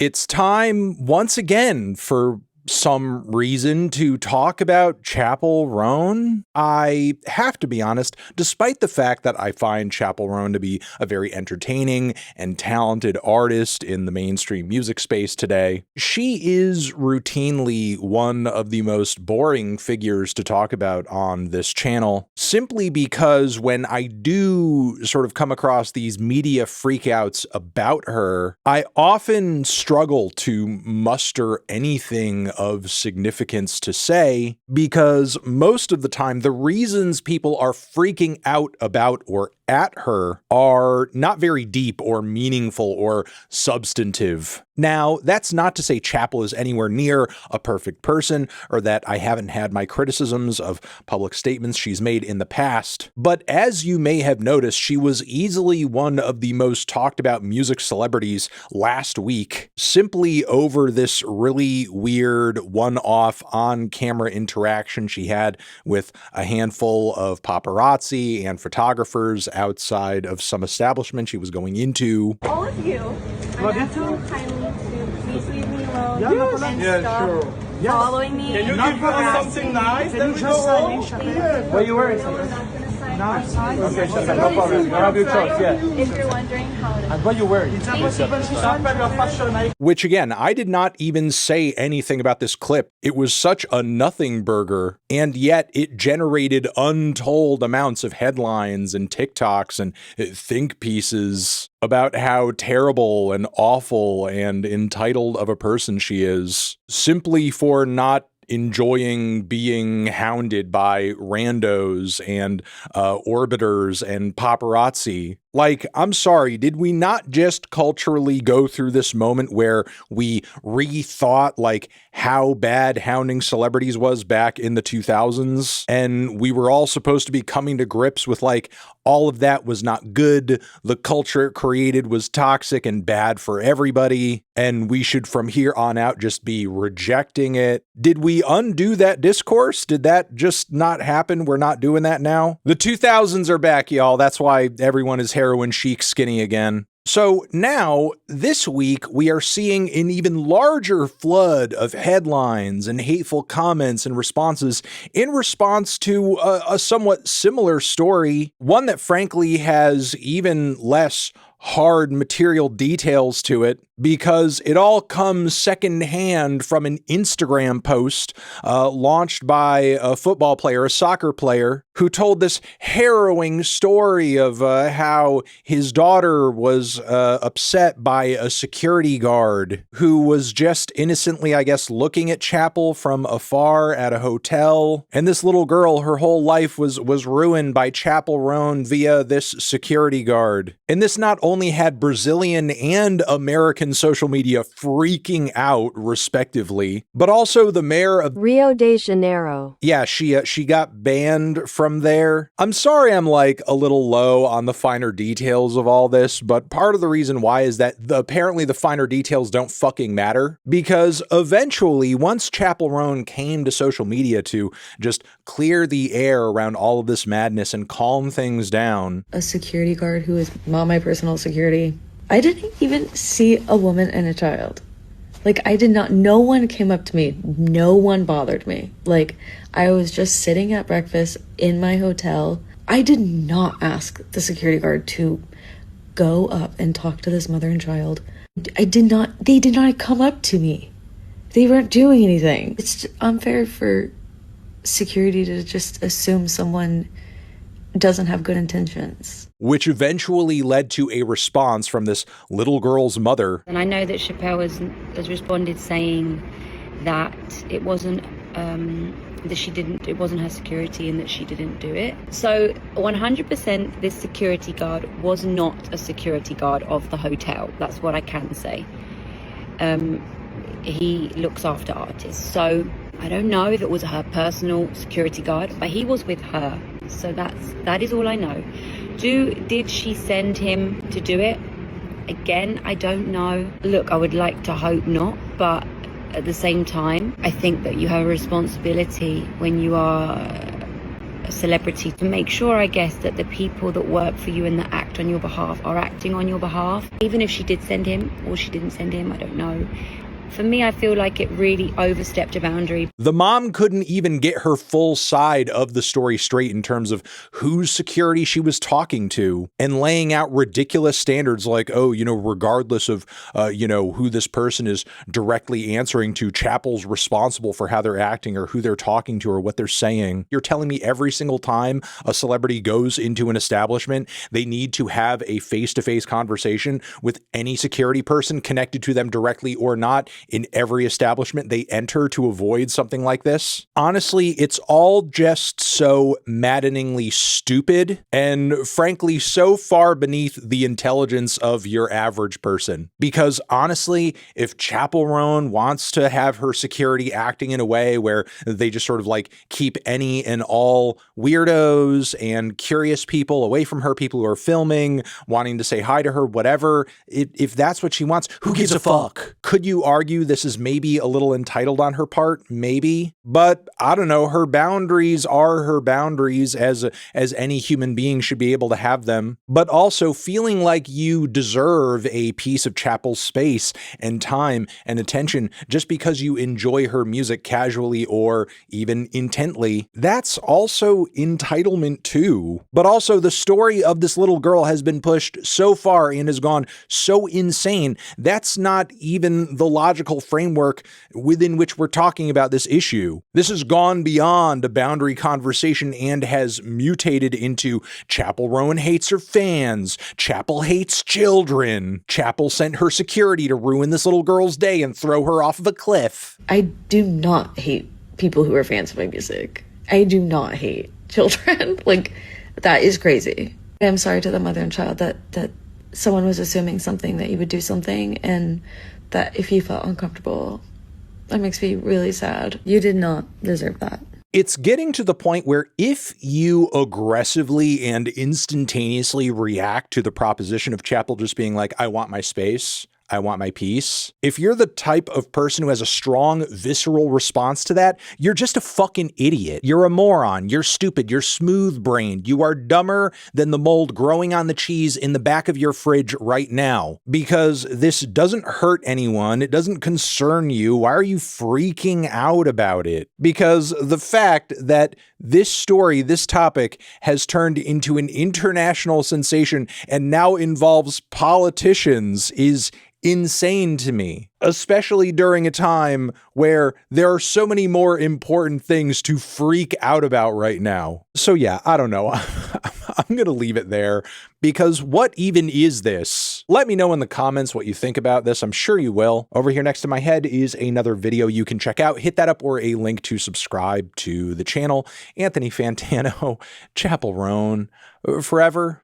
It's time once again for some reason to talk about Chappell Roan. I have to be honest, despite the fact that I find Chappell Roan to be a very entertaining and talented artist in the mainstream music space today, she is routinely one of the most boring figures to talk about on this channel, simply because when I do sort of come across these media freakouts about her, I often struggle to muster anything of significance to say, because most of the time the reasons people are freaking out about or at her are not very deep or meaningful or substantive. Now, that's not to say Chappell is anywhere near a perfect person, or that I haven't had my criticisms of public statements she's made in the past, but as you may have noticed, she was easily one of the most talked about music celebrities last week, simply over this really weird one-off on-camera interaction she had with a handful of paparazzi and photographers outside of some establishment she was going into. All of you, I'm asking kindly to please leave me alone and stop following me. Can you give us something nice? Then we go home. What are you wearing? Okay, Chappell, no problem. You have your choice, yeah. If you're wondering how to... And what are you wearing? Which again, I did not even say anything about this clip. It was such a nothing burger, and yet it generated untold amounts of headlines and TikToks and think pieces about how terrible and awful and entitled of a person she is, simply for not enjoying being hounded by randos and orbiters and paparazzi. Like, I'm sorry, did we not just culturally go through this moment where we rethought, like, how bad hounding celebrities was back in the 2000s? And we were all supposed to be coming to grips with, like, all of that was not good, the culture it created was toxic and bad for everybody, and we should from here on out just be rejecting it. Did we undo that discourse? Did that just not happen? We're not doing that now? The 2000s are back, y'all. That's why everyone is heroin chic skinny again. So now, this week, we are seeing an even larger flood of headlines and hateful comments and responses in response to a somewhat similar story, one that frankly has even less hard material details to it, because it all comes secondhand from an Instagram post launched by a football player, a soccer player, who told this harrowing story of how his daughter was upset by a security guard who was just innocently, I guess, looking at Chappell from afar at a hotel. And this little girl, her whole life was ruined by Chappell Roan via this security guard. And this not only had Brazilian and American social media freaking out, respectively, but also the mayor of Rio de Janeiro. Yeah, she got banned from there. I'm sorry I'm like a little low on the finer details of all this, but part of the reason why is that apparently the finer details don't fucking matter, because eventually, once Chappell Roan came to social media to just clear the air around all of this madness and calm things down. A security guard who is not my personal security. I didn't even see a woman and a child. Like, I did not, no one came up to me. No one bothered me. Like, I was just sitting at breakfast in my hotel. I did not ask the security guard to go up and talk to this mother and child. They did not come up to me. They weren't doing anything. It's unfair for security to just assume someone doesn't have good intentions. Which eventually led to a response from this little girl's mother. And I know that Chappell has responded saying that it wasn't it wasn't her security and that she didn't do it. So 100% this security guard was not a security guard of the hotel. That's what I can say. He looks after artists. So I don't know if it was her personal security guard, but he was with her. So that is all I know. Did she send him to do it? Again, I don't know. Look, I would like to hope not, but at the same time, I think that you have a responsibility when you are a celebrity to make sure, I guess, that the people that work for you and that act on your behalf are acting on your behalf. Even if she did send him or she didn't send him, I don't know. For me, I feel like it really overstepped a boundary. The mom couldn't even get her full side of the story straight in terms of whose security she was talking to and laying out ridiculous standards like, oh, you know, regardless of, who this person is directly answering to, Chappell's responsible for how they're acting or who they're talking to or what they're saying. You're telling me every single time a celebrity goes into an establishment, they need to have a face-to-face conversation with any security person connected to them directly or not in every establishment they enter to avoid something like this? Honestly, it's all just so maddeningly stupid and frankly so far beneath the intelligence of your average person. Because honestly, if Chappell Roan wants to have her security acting in a way where they just sort of like keep any and all weirdos and curious people away from her, people who are filming, wanting to say hi to her, whatever, if that's what she wants, who gives a fuck? Could you argue this is maybe a little entitled on her part? Maybe. But I don't know, her boundaries are her boundaries as any human being should be able to have them. But also feeling like you deserve a piece of Chappell's space and time and attention just because you enjoy her music casually or even intently, that's also entitlement too. But also the story of this little girl has been pushed so far and has gone so insane, that's not even the logical framework within which we're talking about this issue. This has gone beyond a boundary conversation and has mutated into Chappell Roan hates her fans, Chappell hates children, Chappell sent her security to ruin this little girl's day and throw her off of a cliff. I do not hate people who are fans of my music. I do not hate children. Like, that is crazy. I'm sorry to the mother and child that someone was assuming something, that you would do something, and that if you felt uncomfortable, that makes me really sad. You did not deserve that. It's getting to the point where if you aggressively and instantaneously react to the proposition of Chappell just being like, I want my space, I want my peace. If you're the type of person who has a strong, visceral response to that, you're just a fucking idiot. You're a moron. You're stupid. You're smooth-brained. You are dumber than the mold growing on the cheese in the back of your fridge right now. Because this doesn't hurt anyone. It doesn't concern you. Why are you freaking out about it? Because the fact that this story, this topic, has turned into an international sensation and now involves politicians is insane to me, especially during a time where there are so many more important things to freak out about right now. So yeah, I don't know. I'm going to leave it there because what even is this? Let me know in the comments what you think about this. I'm sure you will. Over here next to my head is another video you can check out. Hit that up or a link to subscribe to the channel. Anthony Fantano, Chappell Roan, forever